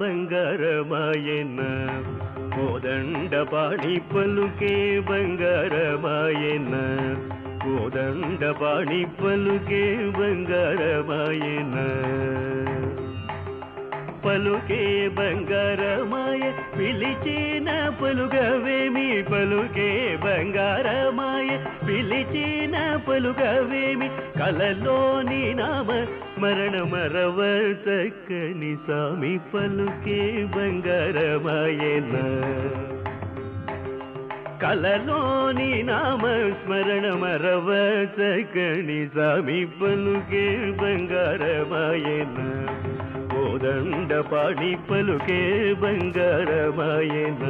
బంగారమాయన కోదండపాణి పలుకే బంగారమాయన కోదండపాణి పలుకే బంగారమాయన పలుకే బంగారమాయ పిలిచిన పలుగవేమి పలుకే బంగారమాయ పిలిచిన పలుగవేమి కలలోని నామ స్మరణ మరవ చక్కని స్వామి పలుకే బంగారమాయన కలలోని నామ స్మరణ మరవ చక్కని స్వామి పలుకే బంగారమాయన కోదండపాణి పలుకే బంగారమాయన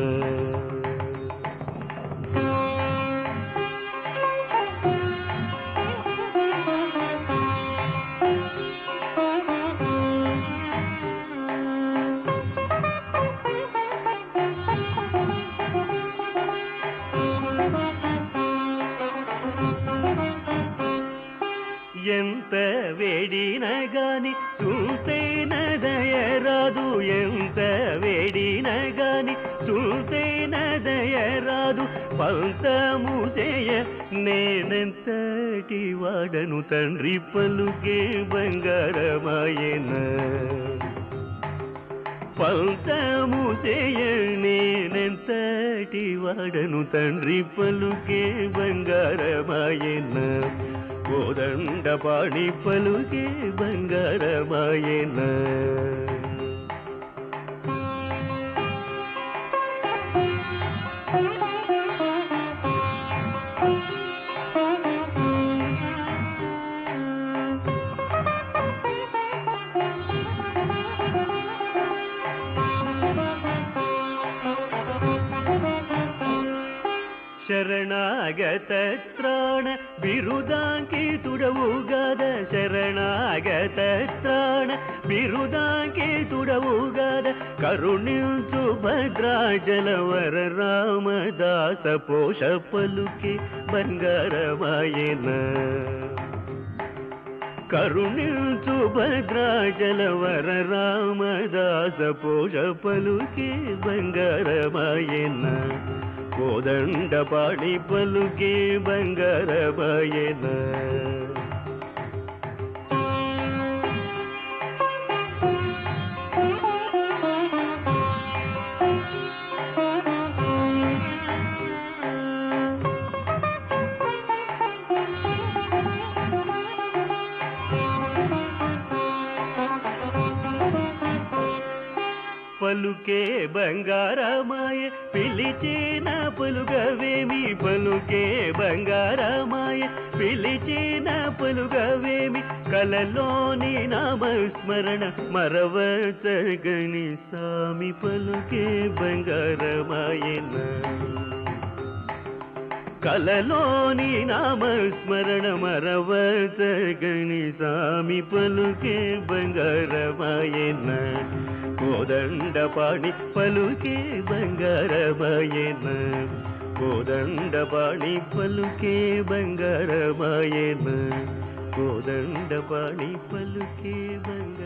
ఎంత వేడిన గాని చూసేన దయరాదు ఎంత వేడిన గాని చూసేన దయరాదు పంతము చేయ నేనెంతటి వాడను తండ్రి పలుకే బంగారమాయన పంతము చేయ నేనెంతటి వాడను తండ్రి పలుకే బంగారమాయన కోదండపాణి పలుకే బంగారమాయన ಶರಣಾಗತ ತ್ರಾಣ ಬಿರುದಾಂಕಿತುಡವುಗಾದ ಶರಣಾಗತ ತ್ರಾಣ ಬಿರುದಾಂಕಿತುಡವುಗಾದ ಕರುಣಿಂಚು ಭದ್ರಾಚಲವರ ರಾಮದಾಸ ಪೋಷ ಪಲುಕೆ ಬಂಗಾರಮಾಯನ ಕರುಣಿಂಚು ಭದ್ರಾಚಲವರ ರಾಮದಾಸ ಪೋಷ ಪಲುಕೆ ಬಂಗಾರಮಾಯನ కోదండపాణి పలుకే బంగారమాయన పలుకే బంగారమాయ పిలిచిన పలుగవేమి పలుకే బంగారమాయ పిలిచిన పలుగవేమి కలలోని నామస్మరణ మరవ చగని స్వామి పలుకే బంగారమాయన కలలోని నామస్మరణ మరవ చగని స్వామి పలుకే బంగారమాయన కోదండపాణి పలుకే బంగారమాయన కోదండపాణి పలుకే బంగారమాయన కోదండపాణి పలుకే బంగారమాయన